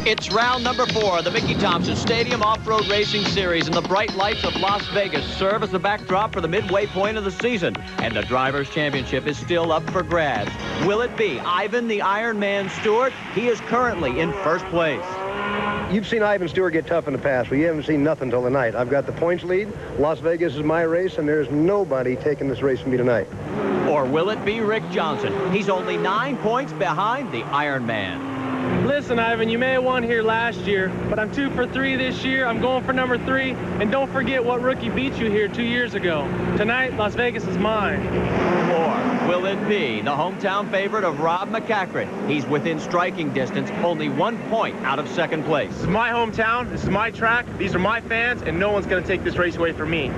It's round number 4 of the Mickey Thompson Stadium Off-Road Racing Series, and the bright lights of Las Vegas serve as the backdrop for the midway point of the season. And the Drivers' Championship is still up for grabs. Will it be Ivan the Iron Man Stewart? He is currently in first place. You've seen Ivan Stewart get tough in the past, but you haven't seen nothing till tonight. I've got the points lead. Las Vegas is my race, and there's nobody taking this race from me tonight. Or will it be Rick Johnson? He's only 9 points behind the Iron Man. Listen, Ivan, you may have won here last year, but I'm 2 for 3 this year. I'm going for number 3, and don't forget what rookie beat you here 2 years ago. Tonight, Las Vegas is mine. Or will it be the hometown favorite of Rob McCackron? He's within striking distance, only 1 point out of second place. This is my hometown, this is my track, these are my fans, and no one's going to take this race away from me.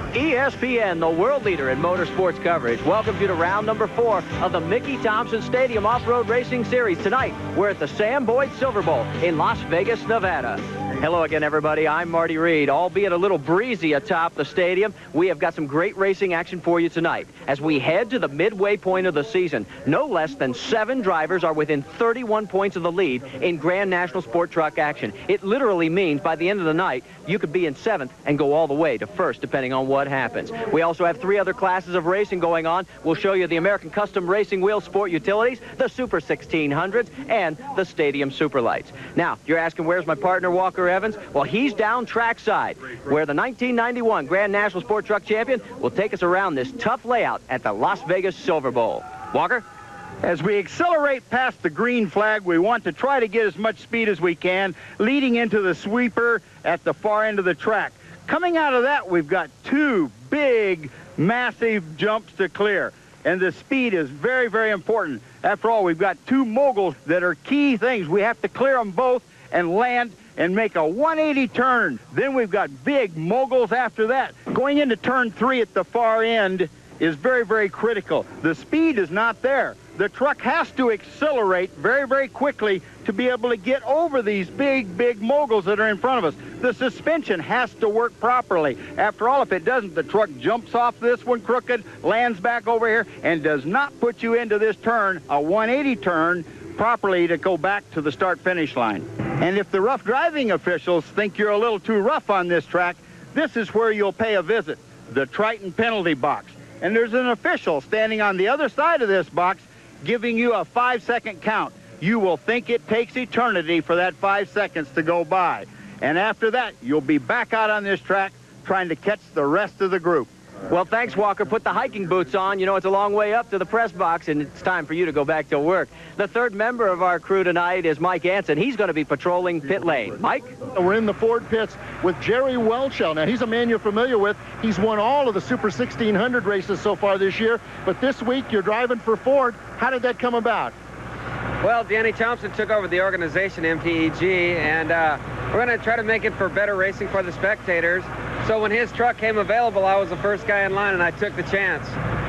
ESPN, the world leader in motorsports coverage, welcomes you to round number 4 of the Mickey Thompson Stadium Off-Road Racing Series. Tonight, we're at the Sam Boyd Silver Bowl in Las Vegas, Nevada. Hello again, everybody. I'm Marty Reed. Albeit a little breezy atop the stadium, we have got some great racing action for you tonight. As we head to the midway point of the season, no less than 7 drivers are within 31 points of the lead in Grand National Sport Truck action. It literally means by the end of the night, you could be in 7th and go all the way to 1st, depending on what happens. We also have 3 other classes of racing going on. We'll show you the American Custom Racing Wheel Sport Utilities, the Super 1600s, and the Stadium Superlights. Now, you're asking, where's my partner, Walker Evans? Well, he's down trackside, where the 1991 Grand National Sport Truck Champion will take us around this tough layout at the Las Vegas Silver Bowl. Walker? As we accelerate past the green flag, we want to try to get as much speed as we can, leading into the sweeper at the far end of the track. Coming out of that, we've got 2 big, massive jumps to clear. And the speed is very, very important. After all, we've got 2 moguls that are key things. We have to clear them both and land and make a 180 turn. Then we've got big moguls after that. Going into turn 3 at the far end is very, very critical. The speed is not there. The truck has to accelerate very, very quickly to be able to get over these big, big moguls that are in front of us. The suspension has to work properly. After all, if it doesn't, the truck jumps off this one crooked, lands back over here, and does not put you into this turn, a 180 turn, properly to go back to the start-finish line. And if the rough driving officials think you're a little too rough on this track, this is where you'll pay a visit, the Triton penalty box. And there's an official standing on the other side of this box giving you a 5-second count. You will think it takes eternity for that 5 seconds to go by. And after that, you'll be back out on this track trying to catch the rest of the group. Well, thanks, Walker. Put the hiking boots on. You know, it's a long way up to the press box, and it's time for you to go back to work. The 3rd member of our crew tonight is Mike Anson. He's going to be patrolling pit lane. Mike? We're in the Ford pits with Jerry Welchel. Now, he's a man you're familiar with. He's won all of the Super 1600 races so far this year. But this week, you're driving for Ford. How did that come about? Well, Danny Thompson took over the organization, MTEG, and we're going to try to make it for better racing for the spectators. So when his truck came available, I was the first guy in line, and I took the chance.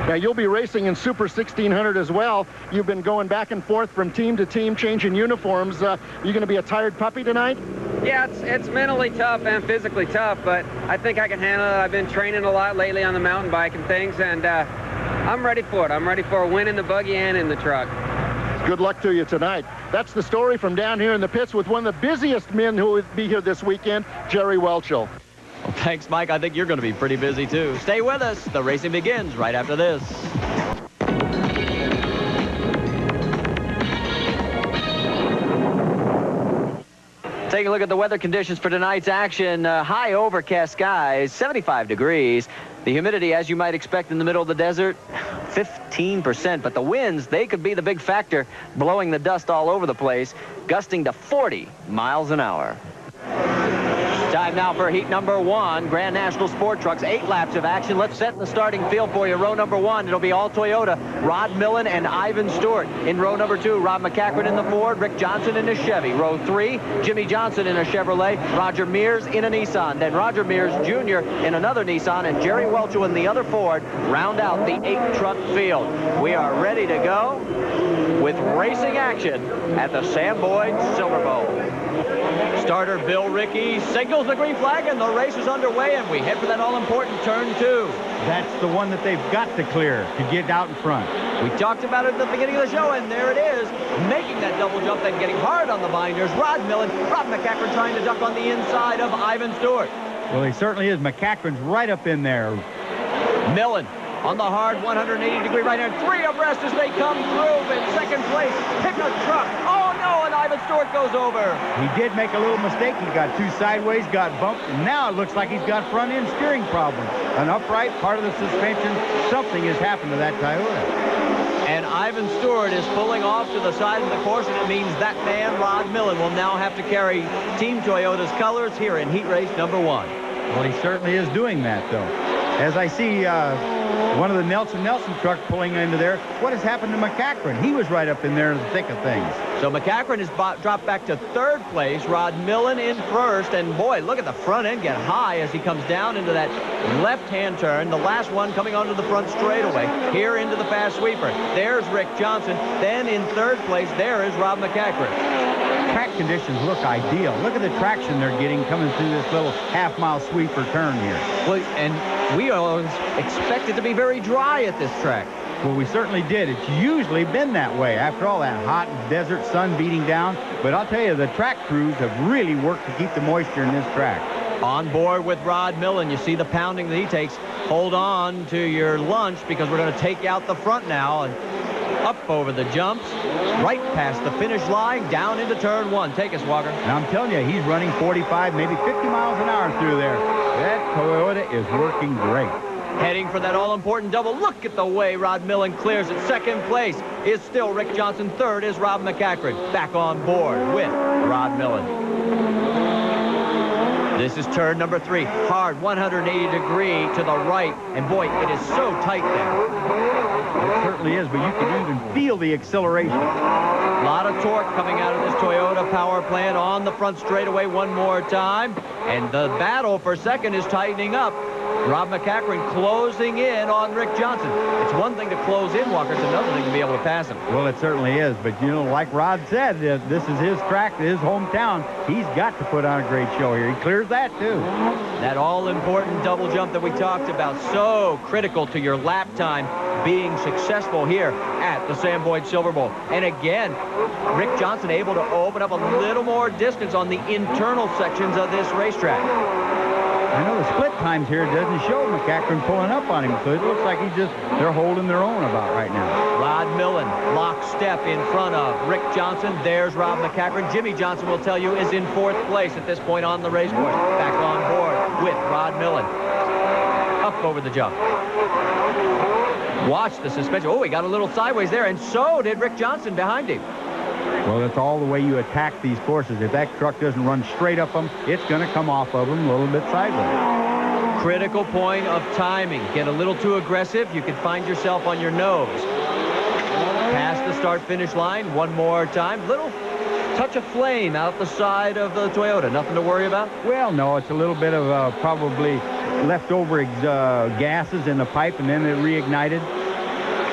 Now, you'll be racing in Super 1600 as well. You've been going back and forth from team to team, changing uniforms. You going to be a tired puppy tonight? Yeah, it's mentally tough and physically tough, but I think I can handle it. I've been training a lot lately on the mountain bike and things, and I'm ready for it. I'm ready for a win in the buggy and in the truck. Good luck to you tonight. That's the story from down here in the pits with one of the busiest men who will be here this weekend, Jerry Welchel. Well, thanks, Mike. I think you're going to be pretty busy, too. Stay with us. The racing begins right after this. Take a look at the weather conditions for tonight's action. High overcast skies, 75 degrees. The humidity, as you might expect in the middle of the desert, 15%. But the winds, they could be the big factor, blowing the dust all over the place, gusting to 40 miles an hour. Time now for heat number 1, Grand National Sport Trucks. 8 laps of action. Let's set the starting field for you. Row number 1, it'll be all Toyota. Rod Millen and Ivan Stewart. In row number 2, Rob McCackron in the Ford, Rick Johnson in a Chevy. Row 3, Jimmy Johnson in a Chevrolet, Roger Mears in a Nissan. Then Roger Mears Jr. in another Nissan, and Jerry Welchel in the other Ford round out the 8-truck field. We are ready to go with racing action at the Sam Boyd Silver Bowl. Starter Bill Rickey signals the green flag, and the race is underway, and we head for that all-important turn 2. That's the one that they've got to clear to get out in front. We talked about it at the beginning of the show, and there it is. Making that double jump, then getting hard on the binders. Rod Millen, Rob McCackron trying to duck on the inside of Ivan Stewart. Well, he certainly is. McCackron's right up in there. Millen on the hard 180-degree right hand. 3 abreast as they come through in second place. Pickup truck. Oh, no, and Ivan Stewart goes over. He did make a little mistake. He got 2 sideways, got bumped, and now it looks like he's got front-end steering problems. An upright, part of the suspension. Something has happened to that Toyota. And Ivan Stewart is pulling off to the side of the course, and it means that man, Rod Millen, will now have to carry Team Toyota's colors here in heat race number 1. Well, he certainly is doing that, though. As I see one of the Nelson truck pulling into there, what has happened to McCackron? He was right up in there in the thick of things. So McCackron has dropped back to 3rd place. Rod Millen in 1st. And boy, look at the front end get high as he comes down into that left-hand turn. The last one coming onto the front straightaway. Here into the fast sweeper. There's Rick Johnson. Then in 3rd place, there is Rob McCackron. Track conditions look ideal. Look at the traction they're getting coming through this little half-mile sweeper turn here. Well, and we always expect it to be very dry at this track. Well, we certainly did. It's usually been that way after all that hot desert sun beating down. But I'll tell you, the track crews have really worked to keep the moisture in this track. On board with Rod Millen. You see the pounding that he takes. Hold on to your lunch because we're going to take out the front now. And up over the jumps, right past the finish line, down into turn 1. Take us, Walker. And I'm telling you, he's running 45, maybe 50 miles an hour through there. That Toyota is working great. Heading for that all-important double. Look at the way Rod Millen clears it. 2nd place is still Rick Johnson. 3rd is Rob McCackron. Back on board with Rod Millen. This is turn number 3. Hard 180 degree to the right. And boy, it is so tight there. It certainly is, but you can even feel the acceleration. A lot of torque coming out of this Toyota power plant on the front straightaway one more time. And the battle for 2nd is tightening up. Rob McCackron closing in on Rick Johnson. It's one thing to close in, Walker. It's another thing to be able to pass him. Well, it certainly is. But, you know, like Rod said, this is his track, his hometown. He's got to put on a great show here. He clears that, too. That all-important double jump that we talked about, so critical to your lap time being successful here at the Sam Boyd Silver Bowl. And again, Rick Johnson able to open up a little more distance on the internal sections of this racetrack. I know the split times here doesn't show McCackron pulling up on him, so it looks like they're holding their own about right now. Rod Millen, lockstep in front of Rick Johnson. There's Rob McCackron. Jimmy Johnson, will tell you, is in 4th place at this point on the race course. Back on board with Rod Millen. Up over the jump. Watch the suspension. Oh, he got a little sideways there, and so did Rick Johnson behind him. Well, that's all the way you attack these courses. If that truck doesn't run straight up them, it's going to come off of them a little bit sideways. Critical point of timing. Get a little too aggressive, you can find yourself on your nose. Past the start-finish line one more time. Little touch of flame out the side of the Toyota. Nothing to worry about? Well, no, it's a little bit of probably leftover gases in the pipe, and then it reignited.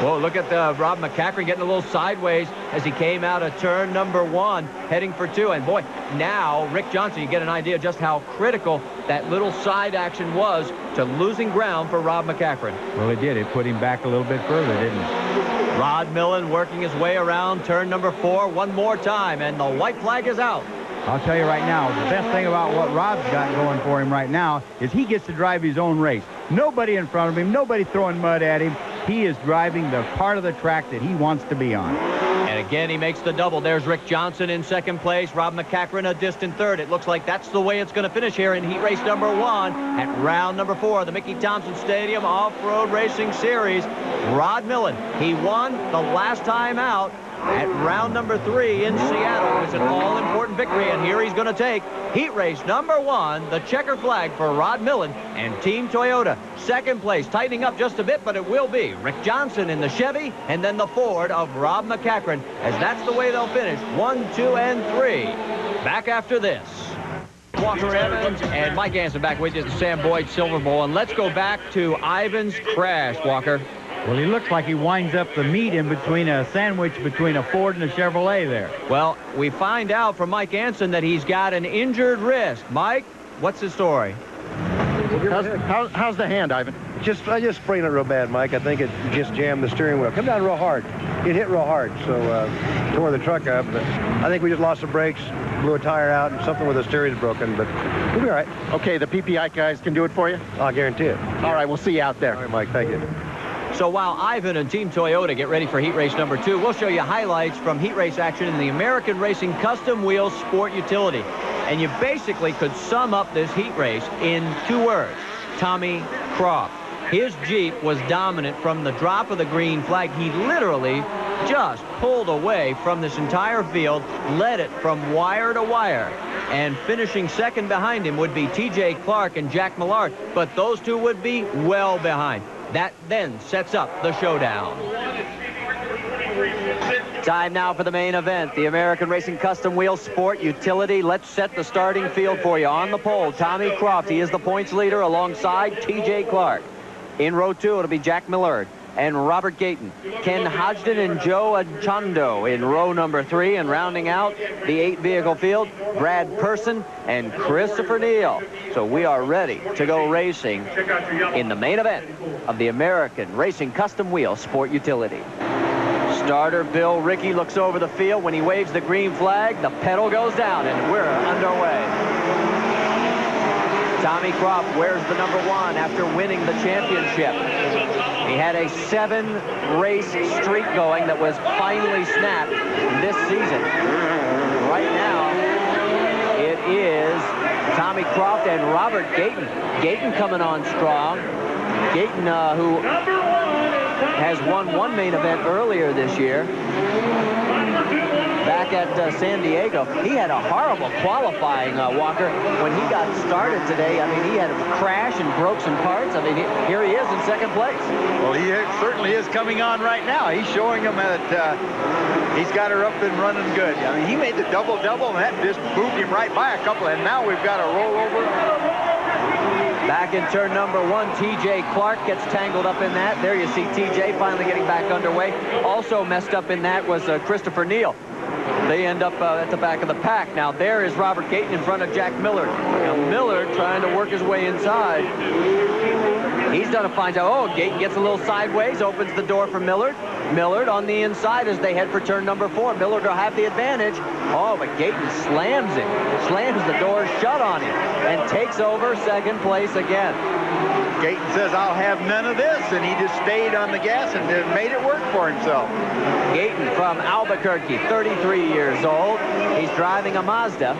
Whoa, look at Rob McCackron getting a little sideways as he came out of turn number 1, heading for 2. And boy, now Rick Johnson, you get an idea just how critical that little side action was to losing ground for Rob McCackron. Well, it did. It put him back a little bit further, didn't it? Rod Millen working his way around turn number 4 one more time, and the white flag is out. I'll tell you right now, the best thing about what Rod's got going for him right now is he gets to drive his own race. Nobody in front of him, nobody throwing mud at him. He is driving the part of the track that he wants to be on. And again, he makes the double. There's Rick Johnson in 2nd place. Rob McCackron a distant 3rd. It looks like that's the way it's going to finish here in heat race number 1 at round number 4, the Mickey Thompson Stadium Off-Road Racing Series. Rod Millen, he won the last time out at round number 3 in Seattle. It's an all-important victory, and here he's going to take heat race number 1, the checker flag for Rod Millen and Team Toyota. 2nd place, tightening up just a bit, but it will be Rick Johnson in the Chevy, and then the Ford of Rob McCackron, as that's the way they'll finish 1, 2, and 3. Back after this. Walker Evans and Mike Anson back with you at the Sam Boyd Silver Bowl, and let's go back to Ivan's crash, Walker. Well, he looks like he winds up the meat in between a sandwich between a Ford and a Chevrolet there. Well, we find out from Mike Anson that he's got an injured wrist. Mike, what's the story? How's the hand, Ivan? I just sprained it real bad, Mike. I think it just jammed the steering wheel. Come down real hard. It hit real hard, so tore the truck up. But I think we just lost the brakes, blew a tire out, and something with the steering's broken. But we'll be all right. Okay, the PPI guys can do it for you? I'll guarantee it. All right, we'll see you out there. All right, Mike. Thank you. So while Ivan and Team Toyota get ready for heat race number 2, we'll show you highlights from heat race action in the American Racing Custom Wheels Sport Utility. And you basically could sum up this heat race in 2 words. Tommy Croft. His Jeep was dominant from the drop of the green flag. He literally just pulled away from this entire field, led it from wire to wire. And finishing second behind him would be T.J. Clark and Jack Millard. But those two would be well behind. That then sets up the showdown. Time now for the main event, the American Racing Custom Wheels Sport Utility. Let's set the starting field for you. On the pole, Tommy Croft. He is the points leader alongside T.J. Clark. In row 2, it'll be Jack Millard and Robert Gayton, Ken Hodgson and Joe Achondo in row number 3, and rounding out the 8-vehicle field, Brad Person and Christopher Neal. So we are ready to go racing in the main event of the American Racing Custom Wheels Sport Utility. Starter Bill Rickey looks over the field. When he waves the green flag, the pedal goes down, and we're underway. Tommy Croft wears the number 1 after winning the championship. He had a 7-race streak going that was finally snapped this season. Right now, it is Tommy Croft and Robert Gayton. Gayton coming on strong. Gayton, who has won 1 main event earlier this year. Back at San Diego. He had a horrible qualifying, Walker, when he got started today. I mean, he had a crash and broke some parts. I mean, here he is in second place. Well, he certainly is coming on right now. He's showing him that he's got her up and running good. I mean, he made the double-double, and that just moved him right by a couple, and now we've got a rollover. Back in turn number 1, T.J. Clark gets tangled up in that. There you see T.J. finally getting back underway. Also messed up in that was Christopher Neal. They end up at the back of the pack. Now there is Robert Gayton in front of Jack Millard. Now Millard trying to work his way inside. He's done a fine job. Oh, Gayton gets a little sideways, opens the door for Millard. Millard on the inside as they head for turn number 4. Millard will have the advantage. Oh, but Gayton slams him. Slams the door shut on him and takes over second place again. Gayton says, I'll have none of this, and he just stayed on the gas and made it work for himself. Gayton from Albuquerque, 33 years old. He's driving a Mazda.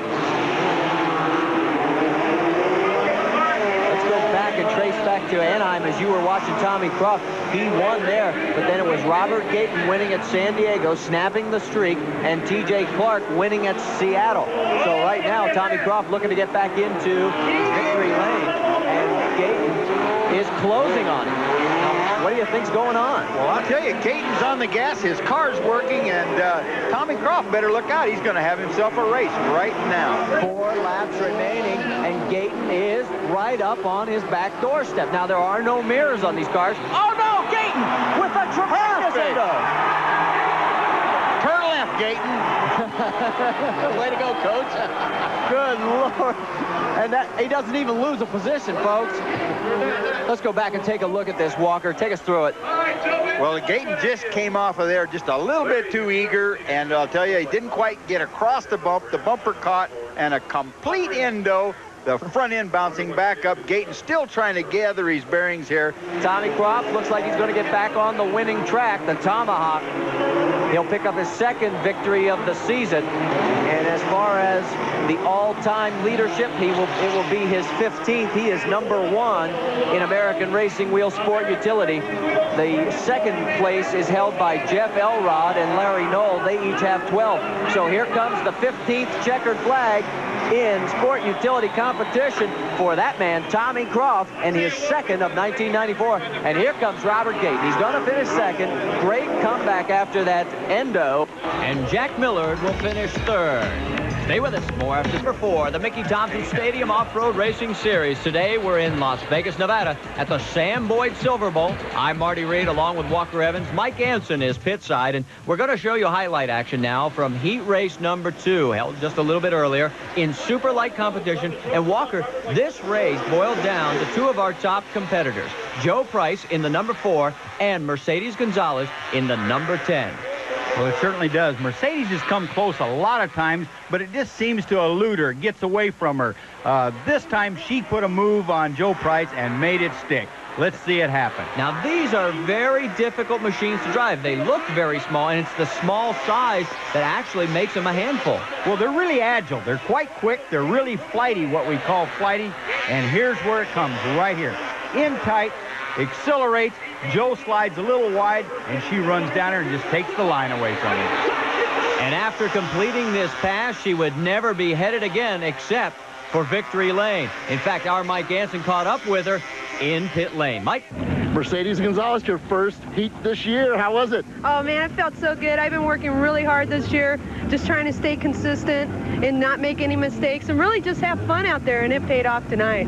Let's go back and trace back to Anaheim as you were watching Tommy Croft. He won there, but then it was Robert Gayton winning at San Diego, snapping the streak, and T.J. Clark winning at Seattle. So right now, Tommy Croft looking to get back into victory lane, and Gayton is closing on him. Now, what do you think's going on? Well, I'll tell you, Gayton's on the gas, his car's working, and Tommy Croft better look out. He's going to have himself a race right now. 4 laps remaining, and Gayton is right up on his back doorstep. Now, there are no mirrors on these cars. Oh, no, Gayton with a tremendous endo. Turn left, Gayton. Way to go, Coach. Good Lord. And that, he doesn't even lose a position, folks. Let's go back and take a look at this, Walker. Take us through it. Well, Gayton just came off of there just a little bit too eager, and I'll tell you, he didn't quite get across the bump. The bumper caught, and a complete endo. The front end bouncing back up. Gayton still trying to gather his bearings here. Tommy Croft looks like he's going to get back on the winning track, the Tomahawk. He'll pick up his 2nd victory of the season. And as far as the all-time leadership, it will be his 15th. He is number 1 in American Racing Wheel Sport Utility. The 2nd place is held by Jeff Elrod and Larry Knoll. They each have 12. So here comes the 15th checkered flag in sport utility competition for that man, Tommy Croft, and his 2nd of 1994. And here comes Robert Gayton. He's going to finish 2nd. Great comeback after that endo. And Jack Millard will finish 3rd. Stay with us. More after number 4, the Mickey Thompson Stadium Off-Road Racing Series. Today, we're in Las Vegas, Nevada, at the Sam Boyd Silver Bowl. I'm Marty Reed, along with Walker Evans. Mike Anson is pit side, and we're going to show you highlight action now from heat race number 2, held just a little bit earlier in super light competition. And Walker, this race boiled down to 2 of our top competitors, Joe Price in the number 4 and Mercedes Gonzalez in the number 10. Well, it certainly does. Mercedes has come close a lot of times, but it just seems to elude her, gets away from her. This time, she put a move on Joe Price and made it stick. Let's see it happen. Now, these are very difficult machines to drive. They look very small, and it's the small size that actually makes them a handful. Well, they're really agile. They're quite quick. They're really flighty, what we call flighty. And here's where it comes, right here. In tight, accelerates. Joe slides a little wide, and she runs down her and just takes the line away from him. And after completing this pass, she would never be headed again except for victory lane. In fact, our Mike Anson caught up with her in pit lane. Mike? Mercedes Gonzalez, your first heat this year. How was it? Oh, man, it felt so good. I've been working really hard this year, just trying to stay consistent and not make any mistakes and really just have fun out there, and it paid off tonight.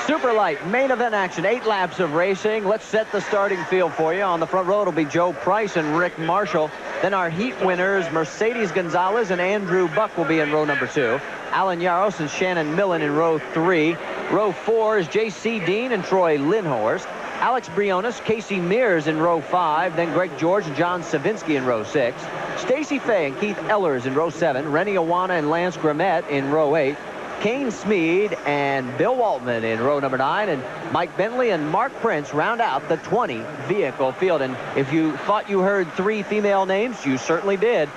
Super light main event action, 8 laps of racing. Let's set the starting field for you. On the front row, it'll be Joe Price and Rick Marshall. Then our heat winners, Mercedes Gonzalez and Andrew Buck, will be in row number 2. Alan Yaros and Shannon Millen in row 3. Row 4 is J.C. Dean and Troy Lindhorst. Alex Briones, Casey Mears in row 5. Then Greg George and John Savinsky in row 6. Stacy Fay and Keith Ellers in row 7. Rennie Awana and Lance Grimmett in row 8. Kane Smead and Bill Waltman in row number 9, and Mike Bentley and Mark Prince round out the 20 vehicle field. And if you thought you heard 3 female names, you certainly did.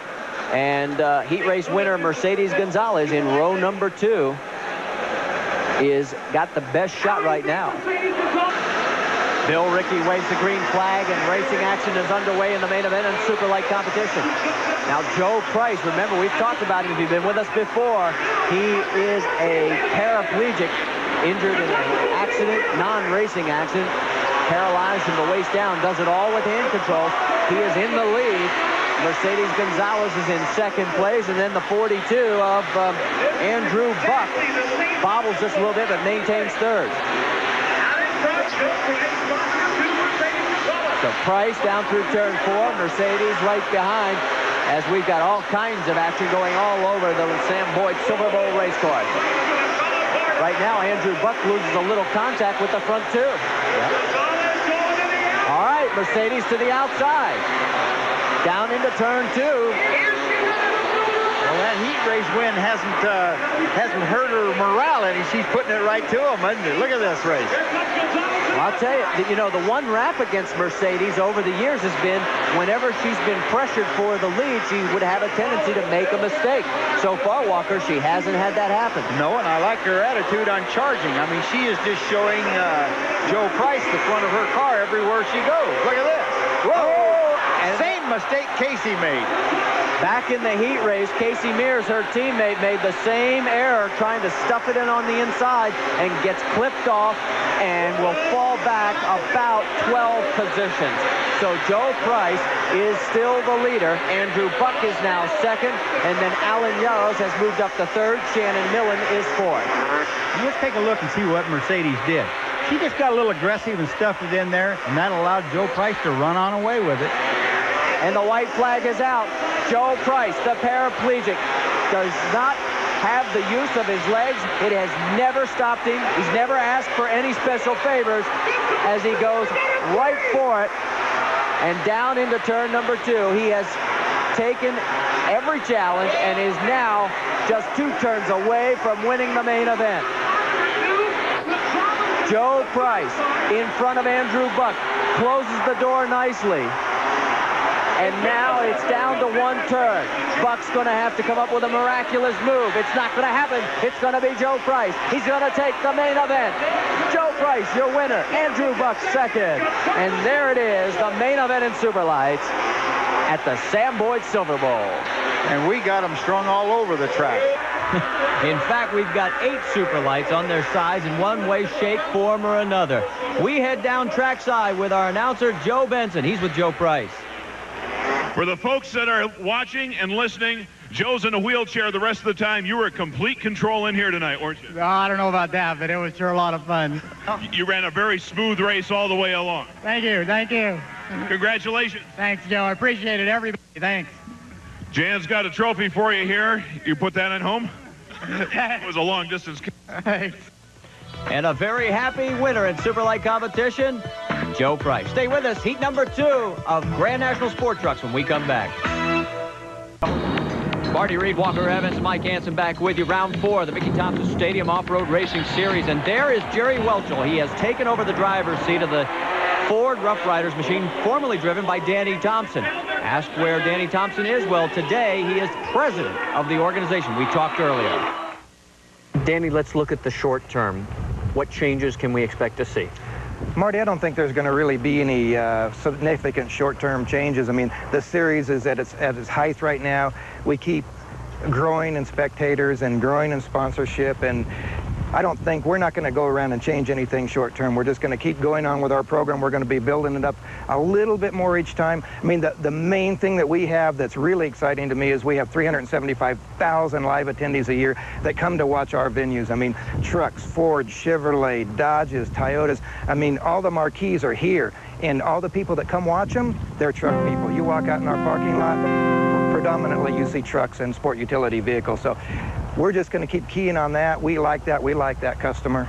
And heat race winner Mercedes Gonzalez in row number 2 is got the best shot right now. Bill Rickey waves the green flag, and racing action is underway in the main event and super light competition. Now, Joe Price, remember, we've talked about him if you've been with us before. He is a paraplegic, injured in an accident, non-racing accident, paralyzed from the waist down, does it all with hand control. He is in the lead. Mercedes Gonzalez is in second place, and then the 42 of Andrew Buck bobbles just a little bit, but maintains third. So Price down through turn 4, Mercedes right behind, as we've got all kinds of action going all over the Sam Boyd Silver Bowl race course. Right now, Andrew Buck loses a little contact with the front 2. Yep. All right, Mercedes to the outside. Down into turn 2. Well, that heat race win hasn't hurt her morale any. She's putting it right to him, isn't it? Look at this race. Well, I'll tell you, the one rap against Mercedes over the years has been whenever she's been pressured for the lead, she would have a tendency to make a mistake. So far, Walker, she hasn't had that happen. No, and I like her attitude on charging. I mean, she is just showing Joe Price the front of her car everywhere she goes. Look at this. Whoa! And same mistake Casey made. Back in the heat race, Casey Mears, her teammate, made the same error trying to stuff it in on the inside and gets clipped off and will fall back about 12 positions. So Joe Price is still the leader. Andrew Buck is now second, and then Alan Yaros has moved up to third. Shannon Millen is fourth. Let's take a look and see what Mercedes did. She just got a little aggressive and stuffed it in there, and that allowed Joe Price to run on away with it. And the white flag is out. Joe Price, the paraplegic, does not have the use of his legs. It has never stopped him. He's never asked for any special favors as he goes right for it. And down into turn number 2, he has taken every challenge and is now just 2 turns away from winning the main event. Joe Price in front of Andrew Buck closes the door nicely. And now it's down to 1 turn. Buck's going to have to come up with a miraculous move. It's not going to happen. It's going to be Joe Price. He's going to take the main event. Joe Price, your winner. Andrew Buck second. And there it is, the main event in Superlights at the Sam Boyd Silver Bowl. And we got them strung all over the track. In fact, we've got 8 Superlights on their sides in one way, shape, form, or another. We head down trackside with our announcer, Joe Benson. He's with Joe Price. For the folks that are watching and listening, Joe's in a wheelchair the rest of the time. You were complete control in here tonight, weren't you? I don't know about that, but it was sure a lot of fun. You ran a very smooth race all the way along. Thank you, thank you. Congratulations. Thanks, Joe. I appreciate it, everybody. Thanks. Jan's got a trophy for you here. You put that at home? It was a long distance. Thanks. And a very happy winner in Superlight competition, Joe Price. Stay with us. Heat number 2 of Grand National Sport Trucks when we come back. Marty Reed, Walker Evans, Mike Hansen back with you. Round 4 of the Mickey Thompson Stadium Off-Road Racing Series. And there is Jerry Welchel. He has taken over the driver's seat of the Ford Rough Riders machine, formerly driven by Danny Thompson. Asked where Danny Thompson is. Well, today he is president of the organization we talked earlier. Danny, let's look at the short term. What changes can we expect to see? Marty, I don't think there's going to really be any significant short-term changes. I mean, the series is at its height right now. We keep growing in spectators and growing in sponsorship, and I don't think we're not going to go around and change anything short-term. We're just going to keep going on with our program. We're going to be building it up a little bit more each time. I mean, the main thing that we have that's really exciting to me is we have 375,000 live attendees a year that come to watch our venues. I mean, trucks, Ford, Chevrolet, Dodges, Toyotas. I mean, all the marquees are here. And all the people that come watch them, they're truck people. You walk out in our parking lot, predominantly you see trucks and sport utility vehicles. So we're just going to keep keying on that. We like that. We like that customer.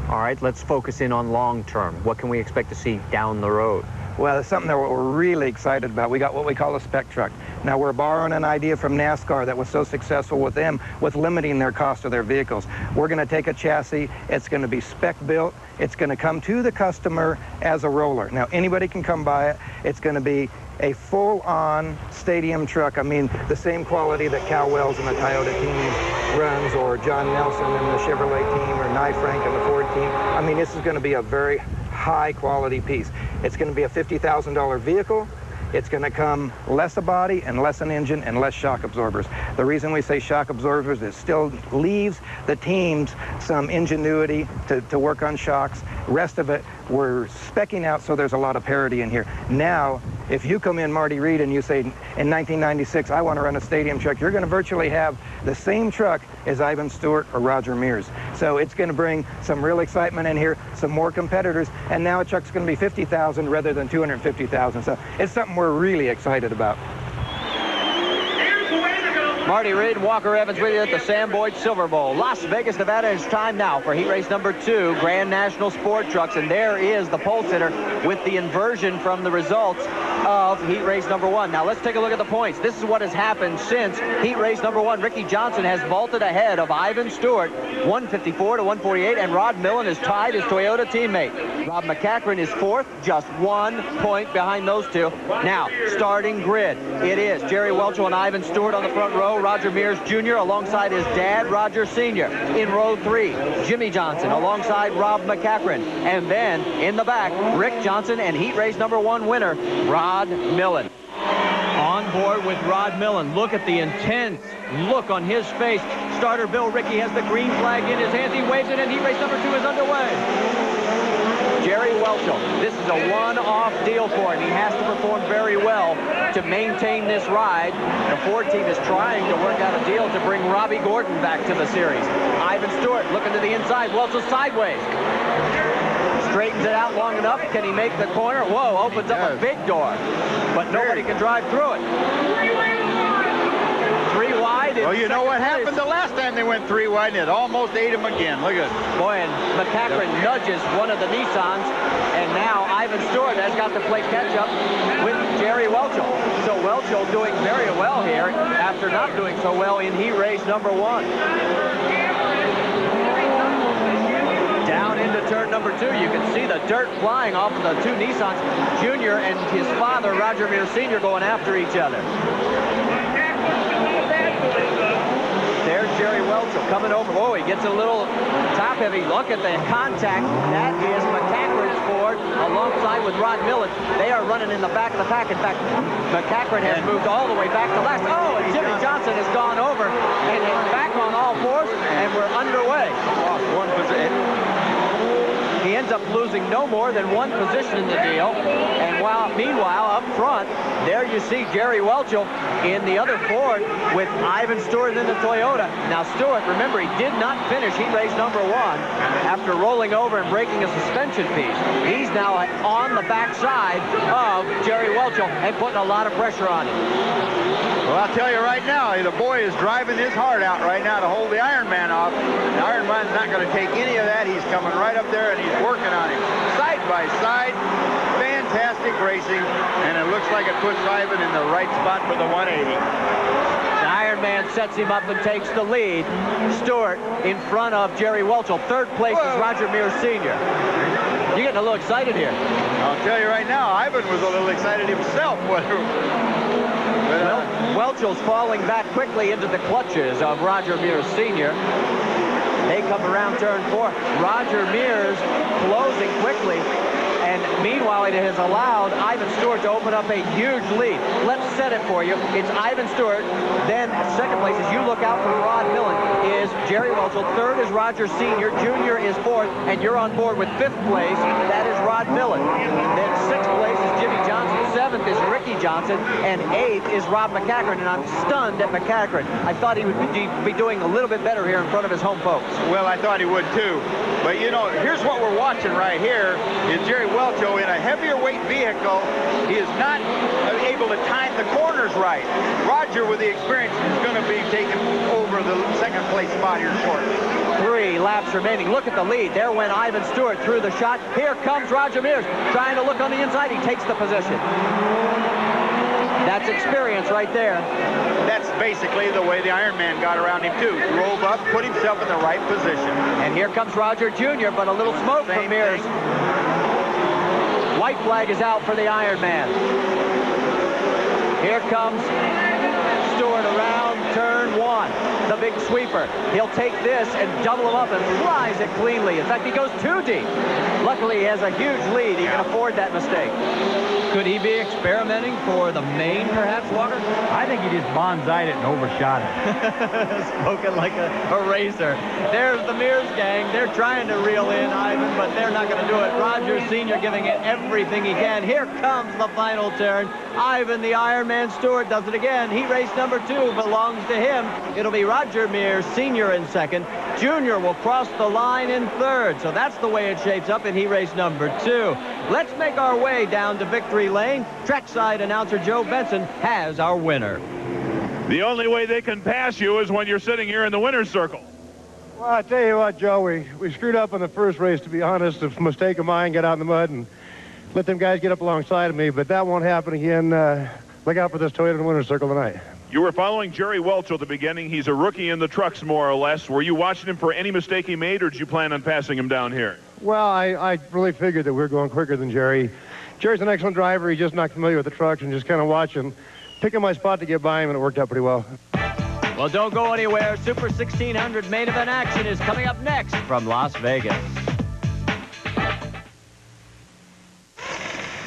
All right, let's focus in on long term. What can we expect to see down the road? Well, it's something that we're really excited about. We got what we call a spec truck. Now, we're borrowing an idea from NASCAR that was so successful with them with limiting their cost of their vehicles. We're going to take a chassis. It's going to be spec built. It's going to come to the customer as a roller. Now, anybody can come buy it. It's going to be a full-on stadium truck. I mean, the same quality that Cal Wells and the Toyota team runs, or John Nelson and the Chevrolet team, or Nye Frank and the Ford team. I mean, this is going to be a very high-quality piece. It's going to be a $50,000 vehicle. It's going to come less a body and less an engine and less shock absorbers. The reason we say shock absorbers is it still leaves the teams some ingenuity to work on shocks. Rest of it, we're speccing out so there's a lot of parity in here. Now, if you come in, Marty Reed, and you say, in 1996, I want to run a stadium truck, you're going to virtually have the same truck as Ivan Stewart or Roger Mears. So it's going to bring some real excitement in here, some more competitors, and now a truck's going to be $50,000 rather than $250,000. So it's something we're really excited about. Marty Reed, Walker Evans with you at the Sam Boyd Silver Bowl. Las Vegas, Nevada. It's time now for heat race number 2, Grand National Sport Trucks. And there is the pole sitter with the inversion from the results of heat race number 1. Now let's take a look at the points. This is what has happened since heat race number 1. Ricky Johnson has vaulted ahead of Ivan Stewart, 154 to 148, and Rod Millen is tied his Toyota teammate. Rob McCachran is 4th, just 1 point behind those two. Now, starting grid. It is Jerry Welchel and Ivan Stewart on the front row. Roger Mears Jr. alongside his dad, Roger Sr. In row 3, Jimmy Johnson alongside Rob McCachran. And then in the back, Rick Johnson and heat race number 1 winner, Rod Millen. On board with Rod Millen. Look at the intense look on his face. Starter Bill Rickey has the green flag in his hands. He waves it, and heat race number 2 is underway. Jerry Welchel, this is a one-off deal for him. He has to perform very well to maintain this ride. The Ford team is trying to work out a deal to bring Robbie Gordon back to the series. Ivan Stewart looking to the inside. Welchel sideways. Straightens it out long enough. Can he make the corner? Whoa, opens up a big door. But nobody can drive through it. 3 wide. Well, you know what happened the last time they went 3 wide, and it almost ate him again. Look at it. Boy, and McCachran nudges one of the Nissans, and now Ivan Stewart has got to play catch-up with Jerry Welchel. So Welchel doing very well here after not doing so well in heat race number 1. Down into turn number 2, you can see the dirt flying off of the 2 Nissans. Junior and his father, Roger Mears Sr., going after each other. There's Jerry Welchel coming over. Oh, he gets a little top-heavy. Look at the contact. That is McCachran's Ford alongside with Rod Millen. They are running in the back of the pack. In fact, McCachran has moved all the way back to last. Oh, and Jimmy Johnson has gone over and is back on all fours, and we're underway. He ends up up losing no more than one position in the deal. And meanwhile, up front, there you see Jerry Welchel in the other Ford with Ivan Stewart in the Toyota. Now, Stewart, remember, he did not finish heat race number 1 after rolling over and breaking a suspension piece. He's now on the backside of Jerry Welchel and putting a lot of pressure on him. Well, I'll tell you right now, the boy is driving his heart out right now to hold the Iron Man off. The Iron Man's not going to take any of that. He's coming right up there, and he's working on him. Side by side, fantastic racing, and it looks like it puts Ivan in the right spot for the 180. The Iron Man sets him up and takes the lead. Stewart in front of Jerry Welchel. Third place is Roger Mears Sr. You're getting a little excited here. I'll tell you right now, Ivan was a little excited himself. Welchel's falling back quickly into the clutches of Roger Mears Sr. They come around turn 4. Roger Mears closing quickly. And meanwhile, it has allowed Ivan Stewart to open up a huge lead. Let's set it for you. It's Ivan Stewart. Then second place, as you look out for Rod Millen, is Jerry Welchel. Third is Roger Sr. Jr. is fourth. And you're on board with fifth place. That is Rod Millen. Then sixth place is Jimmy Johnson. Seventh is Ricky Johnson. And eighth is Rob McCachran. And I'm stunned at McCachran. I thought he would be doing a little bit better here in front of his home folks. Well, I thought he would too. But, you know, here's what we're watching right here is Jerry Welchel in a heavier weight vehicle. He is not able to time the corners right. Roger, with the experience, is going to be taking over the second place spot here shortly. 3 laps remaining. Look at the lead. There went Ivan Stewart through the shot. Here comes Roger Mears trying to look on the inside. He takes the position. That's experience right there. That's basically the way the Iron Man got around him, too. Drove up, put himself in the right position. And here comes Roger Jr., but a little smoke from Mears. White flag is out for the Iron Man. Here comes Stewart around turn 1. The big sweeper. He'll take this and double him up and flies it cleanly. In fact, he goes too deep. Luckily, he has a huge lead. He can afford that mistake. Could he be experimenting for the main, perhaps, Walker? I think he just bonsai'd it and overshot it. Spoken like a racer. There's the Mears gang. They're trying to reel in Ivan, but they're not going to do it. Roger Sr. giving it everything he can. Here comes the final turn. Ivan, the Iron Man Stewart, does it again. Heat race number 2 belongs to him. It'll be Roger Mears Sr. in second. Junior will cross the line in third. So that's the way it shapes up in heat race number 2. Let's make our way down to victory lane. Trackside announcer Joe Benson has our winner. The only way they can pass you is when you're sitting here in the winner's circle. Well, I tell you what, Joe, we screwed up in the first race, to be honest. It's a mistake of mine, get out in the mud and let them guys get up alongside of me, but that won't happen again. Look out for this Toyota in the winner's circle tonight. You were following Jerry Welchel at the beginning. He's a rookie in the trucks, more or less. Were you watching him for any mistake he made, or did you plan on passing him down here? Well, I really figured that we were going quicker than Jerry. Jerry's an excellent driver. He's just not familiar with the trucks and just kind of watching, picking my spot to get by him, and it worked out pretty well. Well, don't go anywhere. Super 1600 main event action is coming up next from Las Vegas.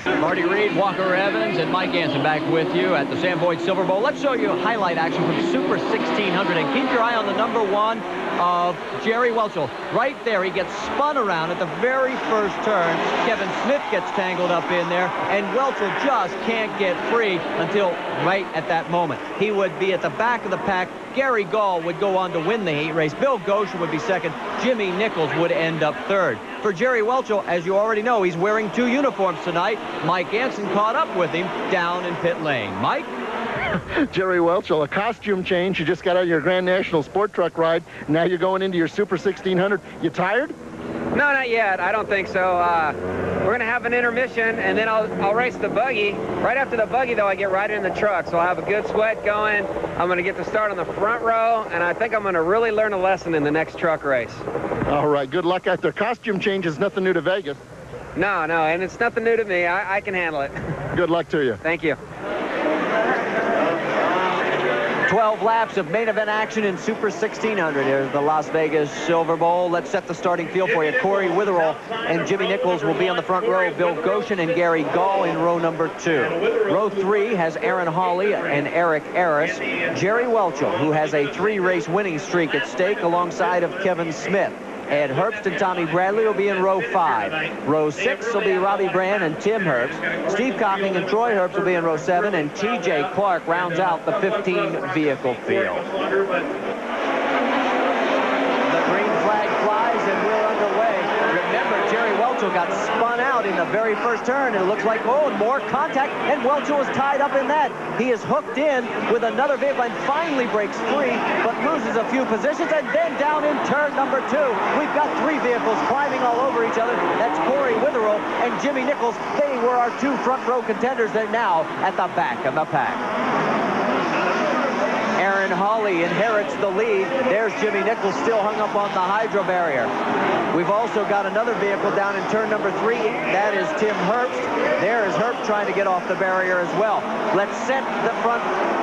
Marty Reed, Walker Evans, and Mike Anson back with you at the Sam Boyd Silver Bowl. Let's show you highlight action from Super 1600, and keep your eye on the number 1 of Jerry Welchel. Right there, he gets spun around at the very first turn. Kevin Smith gets tangled up in there, and Welchel just can't get free until right at that moment. He would be at the back of the pack. Gary Gall would go on to win the heat race. Bill Goshen would be second. Jimmy Nichols would end up third. For Jerry Welchel, as you already know, he's wearing 2 uniforms tonight. Mike Anson caught up with him down in pit lane. Mike? Jerry Welchel, a costume change. You just got out of your Grand National Sport Truck ride. Now you're going into your Super 1600. You tired? No, not yet. I don't think so. We're going to have an intermission, and then I'll race the buggy. Right after the buggy, though, I get right in the truck, so I'll have a good sweat going. I'm going to get to start on the front row, and I think I'm going to really learn a lesson in the next truck race. All right, good luck out there. Costume change is nothing new to Vegas. No, and it's nothing new to me. I can handle it. Good luck to you. Thank you. 12 laps of main event action in Super 1600. Here's the Las Vegas Silver Bowl. Let's set the starting field for you. Corey Witherall and Jimmy Nichols will be on the front row. Bill Goshen and Gary Gall in row number 2. Row 3 has Aaron Hawley and Eric Aris. Jerry Welchel, who has a 3-race winning streak at stake alongside of Kevin Smith. Ed Herbst and Tommy Bradley will be in row 5. Row 6 will be Robbie Brand and Tim Herbst. Steve Cocking and Troy Herbst will be in row 7, and T.J. Clark rounds out the 15-vehicle field. The green flag flies, and we're underway. Remember, Jerry Welchel got spun out in the very first turn, and it looks like, oh, more contact, and Welchel was tied up in that. He is hooked in with another vehicle and finally breaks free, but loses a few positions, and then down in turn number 2. We've got 3 vehicles climbing all over each other. That's Corey Witherell and Jimmy Nichols. They were our 2 front row contenders. They're now at the back of the pack. Aaron Hawley inherits the lead. There's Jimmy Nichols still hung up on the hydro barrier. We've also got another vehicle down in turn number 3. That is Tim Herbst. There is Herbst trying to get off the barrier as well. Let's set the front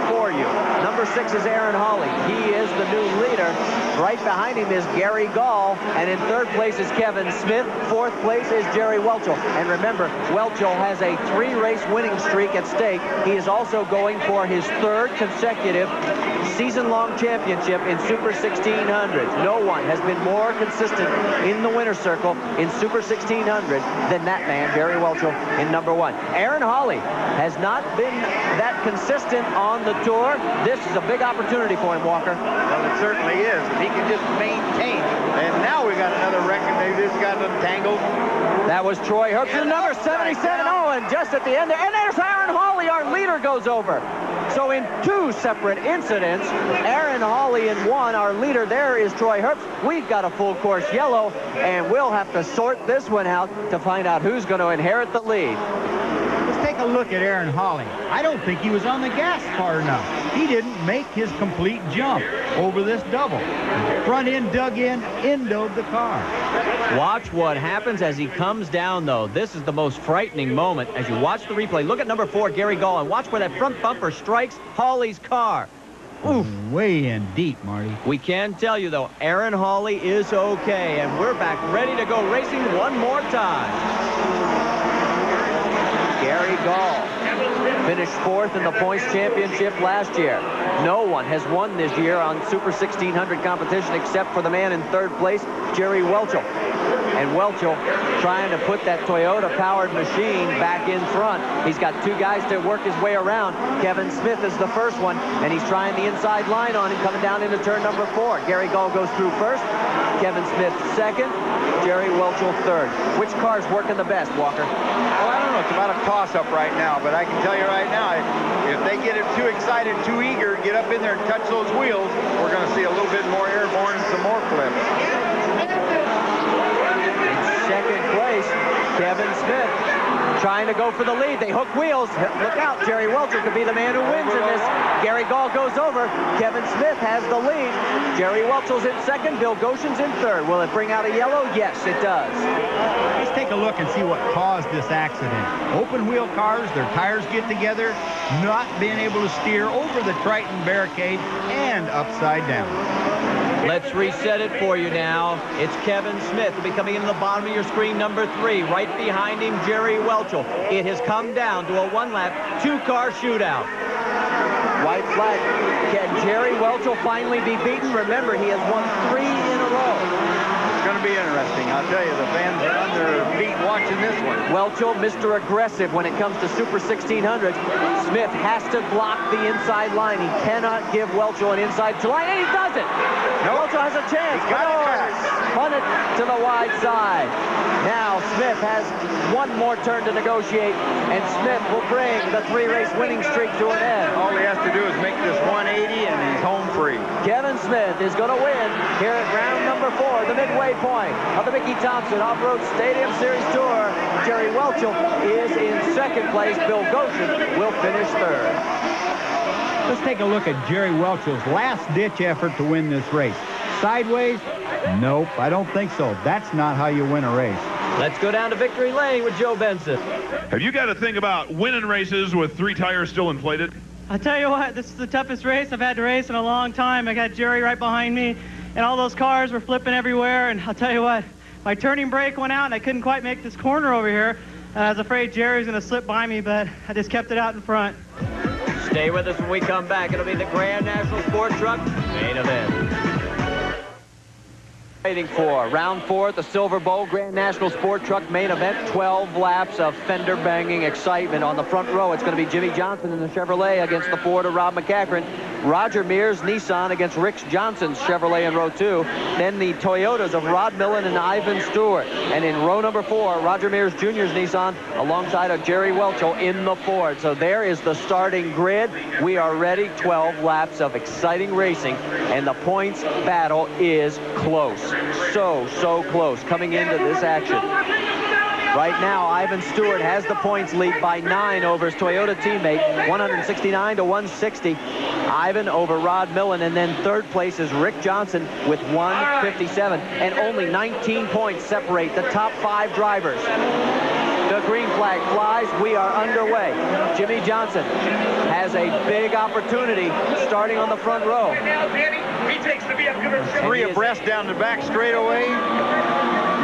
for you. Number 6 is Aaron Hawley. He is the new leader. Right behind him is Gary Gall. And in 3rd place is Kevin Smith. 4th place is Jerry Welchel. And remember, Welchel has a 3-race winning streak at stake. He is also going for his 3rd consecutive season-long championship in Super 1600. No one has been more consistent in the winner's circle in Super 1600 than that man, Jerry Welchel, in number 1. Aaron Hawley has not been that consistent on the tour. This is a big opportunity for him, Walker. Well, it certainly is. If he can just maintain. And now we got another record. Maybe this got entangled. That was Troy Herbst, number 77. Oh, and just at the end there, and there's Aaron Hawley, our leader, goes over. So in 2 separate incidents, Aaron Hawley in 1, our leader there is Troy Herbst. We've got a full course yellow, and we'll have to sort this one out to find out who's going to inherit the lead. Let's take a look at Aaron Hawley. I don't think he was on the gas far enough. He didn't make his complete jump over this double. Front end dug in, endoed the car. Watch what happens as he comes down, though. This is the most frightening moment as you watch the replay. Look at number 4, Gary Gall, and watch where that front bumper strikes Hawley's car. Oof. Way in deep, Marty. We can tell you, though, Aaron Hawley is okay, and we're back ready to go racing one more time. Gary Gall finished 4th in the points championship last year. No one has won this year on Super 1600 competition except for the man in 3rd place, Jerry Welchel. And Welchel trying to put that Toyota-powered machine back in front. He's got 2 guys to work his way around. Kevin Smith is the first one, and he's trying the inside line on him coming down into turn number 4. Gary Gall goes through first, Kevin Smith 2nd, Jerry Welchel 3rd. Which car's working the best, Walker? Well, I don't know. It's about a toss-up right now, but I can tell you right now, if they get it too excited, too eager, get up in there and touch those wheels, we're going to see a little bit more airborne and some more flips. In 2nd place, Kevin Smith trying to go for the lead. They hook wheels. Look out, Jerry Welchel could be the man who wins in this. Gary Gall goes over. Kevin Smith has the lead. Jerry Welchel's in 2nd. Bill Goshen's in 3rd. Will it bring out a yellow? Yes, it does. Let's take a look and see what caused this accident. Open wheel cars, their tires get together, not being able to steer over the Triton barricade and upside down. Let's reset it for you now. It's Kevin Smith. He'll be coming into the bottom of your screen, number 3. Right behind him, Jerry Welchel. It has come down to a 1-lap, 2-car shootout. White flag. Can Jerry Welchel finally be beaten? Remember, he has won 3 in a row. It's going to be interesting. I'll tell you, the fans are on their feet watching this one. Welchel, Mr. Aggressive when it comes to Super 1600. Smith has to block the inside line. He cannot give Welchel an inside line, and he does it. Welchel has a chance. Punt it to the wide side. Now Smith has 1 more turn to negotiate, and Smith will bring the 3-race winning streak to an end. All he has to do is make this 180, and he's home free. Kevin Smith is going to win here at round number 4, the midway point of the Mickey Thompson Off-Road Stadium Series Tour. Jerry Welchel is in 2nd place. Bill Goshen will finish 3rd. Let's take a look at Jerry Welchel's last-ditch effort to win this race. Sideways? Nope, I don't think so. That's not how you win a race. Let's go down to victory lane with Joe Benson. Have you got to think about winning races with 3 tires still inflated? I'll tell you what, this is the toughest race I've had to race in a long time. I got Jerry right behind me, and all those cars were flipping everywhere, and I'll tell you what, my turning brake went out, and I couldn't quite make this corner over here. I was afraid Jerry was going to slip by me, but I just kept it out in front. Stay with us when we come back. It'll be the Grand National Sport Truck main event. Waiting for round 4 at the Silver Bowl Grand National Sport Truck main event. 12 laps of fender banging excitement on the front row. It's going to be Jimmy Johnson in the Chevrolet against the Ford of Rob McCachran. Roger Mears Nissan against Rick Johnson's Chevrolet in row 2. Then the Toyotas of Rod Millen and Ivan Stewart. And in row number 4, Roger Mears Jr.'s Nissan alongside of Jerry Welchel in the Ford. So there is the starting grid. We are ready. 12 laps of exciting racing, and the points battle is close. So close coming into this action. Right now, Ivan Stewart has the points lead by 9 over his Toyota teammate, 169 to 160. Ivan over Rod Millen, and then third place is Rick Johnson with 157, and only 19 points separate the top 5 drivers. The green flag flies. We are underway. Jimmy Johnson has a big opportunity starting on the front row. Three abreast down the back straightaway.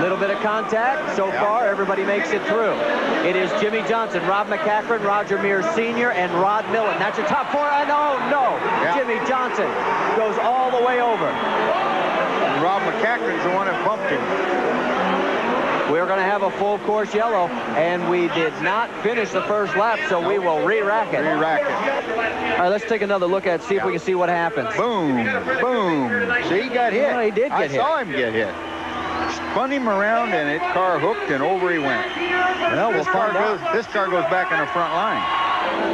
Little bit of contact. So far, everybody makes it through. It is Jimmy Johnson, Rob McCachran, Roger Mears Sr., and Rod Millen. That's your top 4. No. Yeah. Jimmy Johnson goes all the way over. And Rob McCachran's the one that bumped him. We're going to have a full course yellow, and we did not finish the first lap, so we will re-rack it. All right, let's take another look at it, see if we can see what happens. Boom. See, he got hit. Well, he did get hit. I saw him get hit. Spun him around, and it car hooked, and over he went. Well, this car goes back in the front line.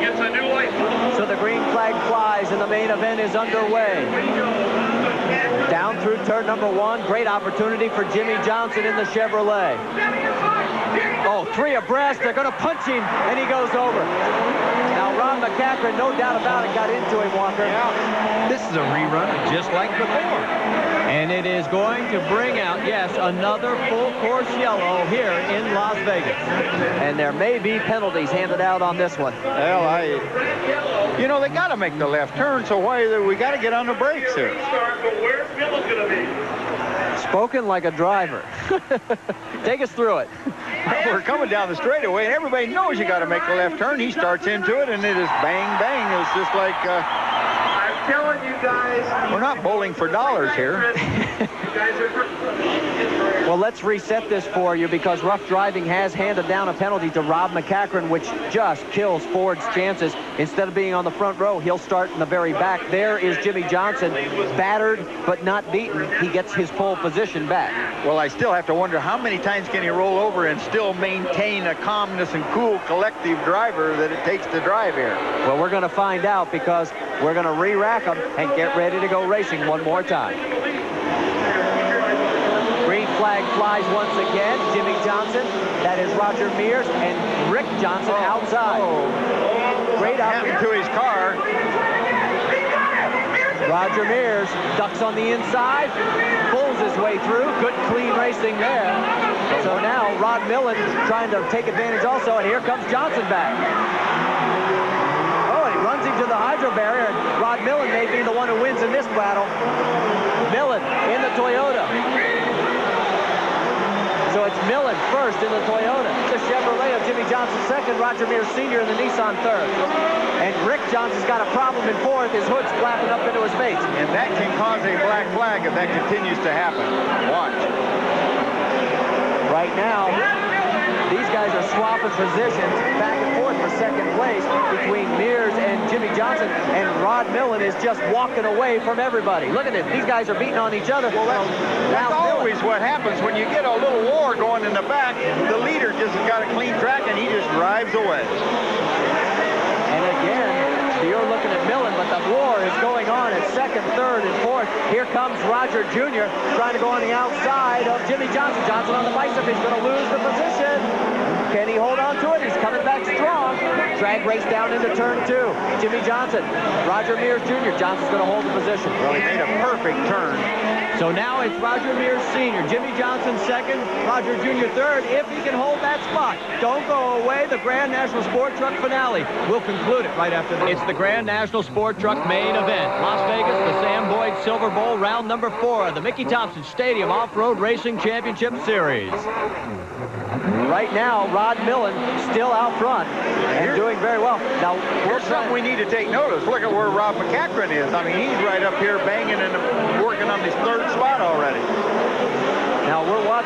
Gets a new license. So the green flag flies, and the main event is underway. Down through turn number 1. Great opportunity for Jimmy Johnson in the Chevrolet. Oh, 3 abreast. They're going to punch him, and he goes over. Now, Rob McCachran, no doubt about it, got into him, Walker. Yeah. This is a rerun just like before. And it is going to bring out, yes, another full course yellow here in Las Vegas. And there may be penalties handed out on this one. Well, you know, they got to make the left turn, so we got to get on the brakes here. Spoken like a driver. Take us through it. We're coming down the straightaway, and everybody knows you got to make the left turn. He starts into it, and it is bang, bang. It's just like... I'm telling you guys... We're not bowling for dollars here. Well, let's reset this for you because rough driving has handed down a penalty to Rob McCachran, which just kills Ford's chances. Instead of being on the front row, he'll start in the very back. There is Jimmy Johnson, battered but not beaten. He gets his pole position back. Well, I still have to wonder how many times can he roll over and still maintain a calmness and cool collective driver that it takes to drive here. Well, we're going to find out because we're going to re-rack them and get ready to go racing one more time. Green flag flies once again. Jimmy Johnson, that is Roger Mears, and Rick Johnson outside. Great happened to his car. Roger Mears ducks on the inside, pulls his way through. Good clean racing there. So now Rod Millen trying to take advantage also, and here comes Johnson back. Oh, and he runs into the hydro barrier, and Rod Millen may be the one who wins in this battle. Millen in the Toyota. So it's Millen first in the Toyota. The Chevrolet of Jimmy Johnson second. Roger Mears Sr. in the Nissan third. And Rick Johnson's got a problem in fourth. His hood's flapping up into his face. And that can cause a black flag if that continues to happen. Watch. Right now, these guys are swapping positions back and forth for second place between Mears and Jimmy Johnson, and Rod Millen is just walking away from everybody. Look at this. These guys are beating on each other. Well, that's always what happens when you get a little war going in the back. The leader just got a clean track, and he just drives away. And again, you're looking at Millen, but the war is going on at second, third, and fourth. Here comes Roger Jr. trying to go on the outside of Jimmy Johnson. Johnson on the bicycle. He's going to lose the position. Can he hold on to it? He's coming back strong. Drag race down into turn 2. Jimmy Johnson, Roger Mears Jr. Johnson's going to hold the position. Well, he made a perfect turn. So now it's Roger Mears Sr., Jimmy Johnson second, Roger Jr. third, if he can hold that spot. Don't go away. The Grand National Sport Truck finale. We'll conclude it right after this. It's the Grand National Sport Truck main event. Las Vegas, the Sam Boyd Silver Bowl, round number 4 of the Mickey Thompson Stadium Off-Road Racing Championship Series. Right now, Rod Millen still out front and doing very well. Now, here's something we need to take notice. Look at where Rob McCachran is. I mean, he's right up here banging and working on his third spot already.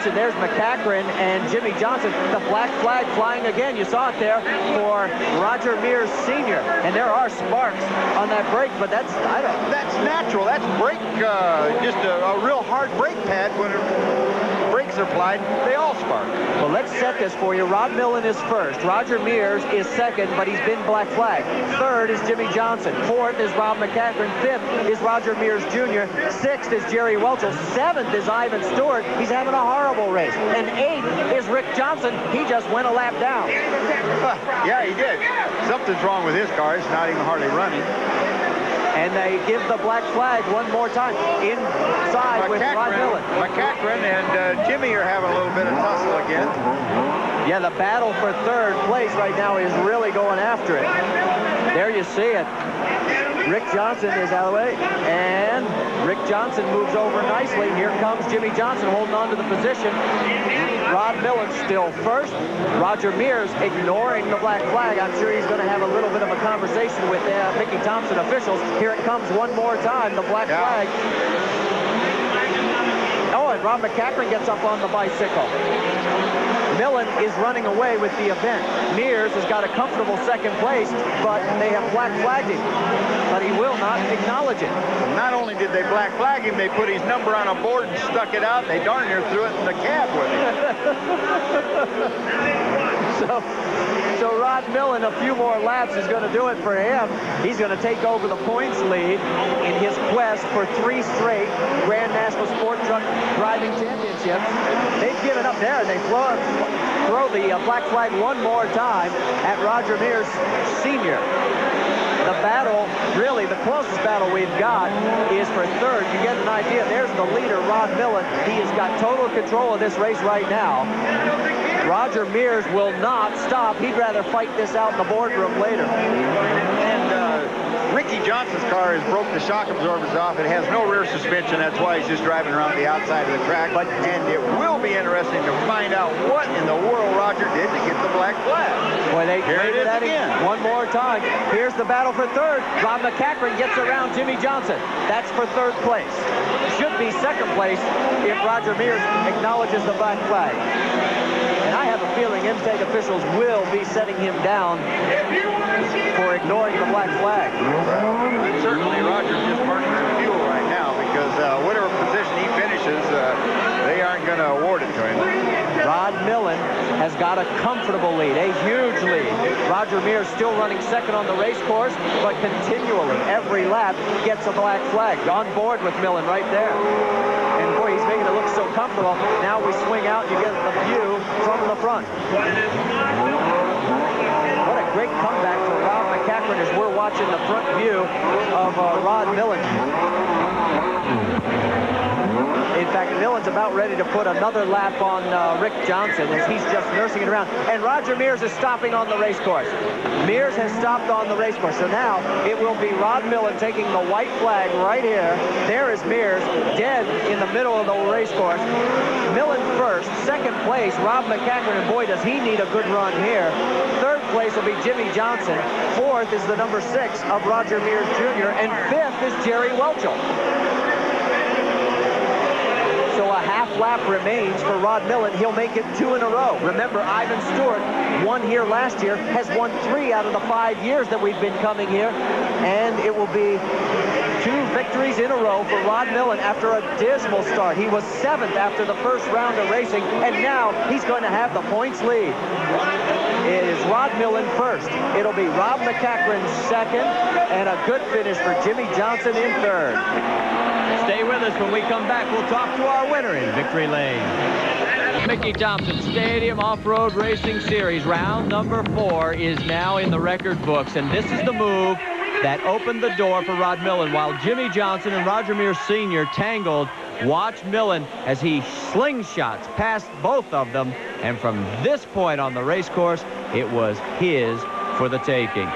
Johnson. There's McCachran and Jimmy Johnson. The black flag flying again. You saw it there for Roger Mears Sr. And there are sparks on that brake, but that's natural. That's brake, just a real hard brake pad. When brakes are applied, they all spark. Well, let's set this for you. Rod Millen is first. Roger Mears is second, but he's been black flag. Third is Jimmy Johnson. Fourth is Rob McCachran. Fifth is Roger Mears Jr. Sixth is Jerry Welchel. Seventh is Ivan Stewart. He's having a horrible race. And eighth is Rick Johnson. He just went a lap down. Yeah, he did. Something's wrong with his car. It's not even hardly running. And they give the black flag one more time inside with Rod Millen. McCachran and Jimmy are having a little bit of tussle again. Yeah, the battle for third place right now is really going after it. There you see it. Rick Johnson is out of the way, and Rick Johnson moves over nicely. Here comes Jimmy Johnson holding on to the position. Rod Millen still first. Roger Mears ignoring the black flag. I'm sure he's going to have a little bit of a conversation with Mickey Thompson officials. Here it comes one more time, the black flag. Oh, and Rob McCachran gets up on the bicycle. Millen is running away with the event. Mears has got a comfortable second place, but they have black flagged him. But he will not acknowledge it. Not only did they black flag him, they put his number on a board and stuck it out. They darn near threw it in the cab with him. So Rod Millen, a few more laps is going to do it for him. He's going to take over the points lead in his quest for 3 straight Grand National Sport Truck Driving Championships. They've given up there, and they throw the black flag one more time at Roger Mears Sr. The battle, really the closest battle we've got is for third. You get an idea. There's the leader, Rod Millen. He has got total control of this race right now. Roger Mears will not stop. He'd rather fight this out in the boardroom later. And Ricky Johnson's car has broke the shock absorbers off. It has no rear suspension. That's why he's just driving around the outside of the track. And it will be interesting to find out what in the world Roger did to get the black flag. Boy, Here it is again. One more time. Here's the battle for third. Rob McCachran gets around Jimmy Johnson. That's for third place. Should be second place if Roger Mears acknowledges the black flag. And I have a feeling MTEG officials will be setting him down for ignoring the black flag. Certainly Roger's just burning some fuel right now because whatever position he finishes, they aren't going to award it to him. Rod Millen has got a comfortable lead, a huge lead. Roger Mears still running second on the race course, but continually, every lap, gets a black flag. On board with Millen right there. And boy, he's making it look so comfortable. Now we swing out, you get the view from the front. What a great comeback for Rob McCachran as we're watching the front view of Rod Millen. In fact, Millen's about ready to put another lap on Rick Johnson as he's just nursing it around. And Roger Mears is stopping on the race course. Mears has stopped on the race course. So now it will be Rod Millen taking the white flag right here. There is Mears dead in the middle of the race course. Millen first. Second place, Rob McCachran. And boy, does he need a good run here. Third place will be Jimmy Johnson. Fourth is the number 6 of Roger Mears Jr. And fifth is Jerry Welchel. So a half lap remains for Rod Millen. He'll make it 2 in a row. Remember, Ivan Stewart won here last year, has won 3 out of the 5 years that we've been coming here. And it will be 2 victories in a row for Rod Millen after a dismal start. He was 7th after the first round of racing, and now he's going to have the points lead. It is Rod Millen first. It'll be Rob McCachran second, and a good finish for Jimmy Johnson in third. Stay with us. When we come back, we'll talk to our winner in Victory Lane. Mickey Thompson Stadium Off-Road Racing Series. Round number 4 is now in the record books, and this is the move that opened the door for Rod Millen. While Jimmy Johnson and Roger Mears Sr. tangled, watch Millen as he slingshots past both of them, and from this point on the race course, it was his for the taking.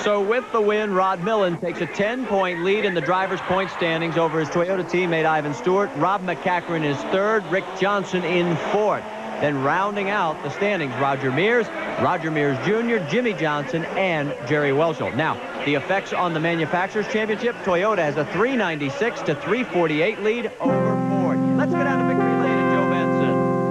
So with the win, Rod Millen takes a 10-point lead in the driver's point standings over his Toyota teammate Ivan Stewart. Rob McCachran is third, Rick Johnson in fourth. Then rounding out the standings, Roger Mears Jr., Jimmy Johnson, and Jerry Welchel. Now, the effects on the Manufacturers' Championship, Toyota has a 396 to 348 lead over Ford. Let's go down to Victory Lane and Joe Benson.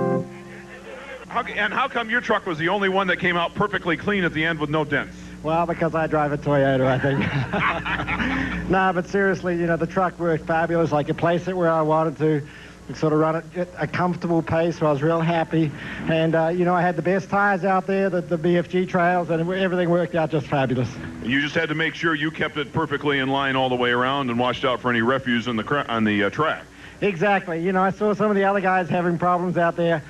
How come your truck was the only one that came out perfectly clean at the end with no dents? Well, because I drive a Toyota, I think. No, but seriously, you know, the truck worked fabulous. I could place it where I wanted to. Sort of run it at a comfortable pace, so I was real happy. And, you know, I had the best tires out there, the BFG trails, and everything worked out just fabulous. You just had to make sure you kept it perfectly in line all the way around and watched out for any refuse on the track. Exactly. You know, I saw some of the other guys having problems out there.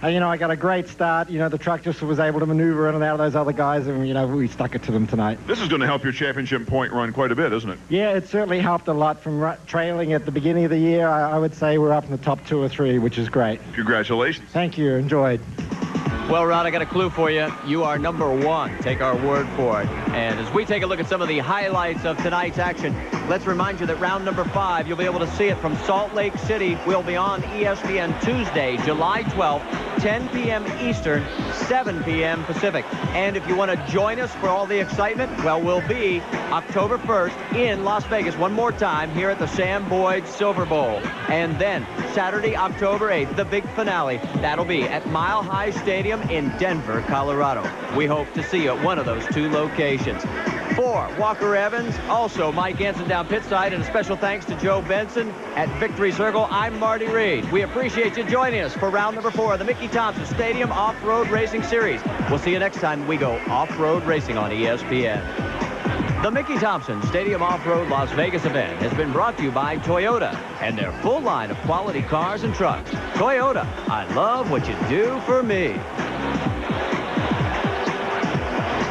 You know, I got a great start. You know, the truck just was able to maneuver in and out of those other guys, and, you know, we stuck it to them tonight. This is going to help your championship point run quite a bit, isn't it? Yeah, it certainly helped a lot from trailing at the beginning of the year. I would say we're up in the top 2 or 3, which is great. Congratulations. Thank you. Enjoyed. Well, Rod, I got a clue for you. You are number 1. Take our word for it. And as we take a look at some of the highlights of tonight's action, let's remind you that round number 5, you'll be able to see it from Salt Lake City. We'll be on ESPN Tuesday, July 12th, 10 p.m. Eastern, 7 p.m. Pacific. And if you want to join us for all the excitement, well, we'll be October 1st in Las Vegas one more time here at the Sam Boyd Silver Bowl. And then Saturday, October 8th, the big finale. That'll be at Mile High Stadium in Denver, Colorado. We hope to see you at one of those 2 locations. For Walker Evans, also Mike Anson down pit side, and a special thanks to Joe Benson at Victory Circle, I'm Marty Reed. We appreciate you joining us for round number 4 of the Mickey Thompson Stadium Off-Road Racing Series. We'll see you next time we go off-road racing on ESPN. The Mickey Thompson Stadium Off-Road Las Vegas event has been brought to you by Toyota and their full line of quality cars and trucks. Toyota, I love what you do for me.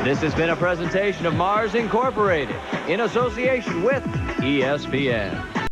This has been a presentation of Mars Incorporated in association with ESPN.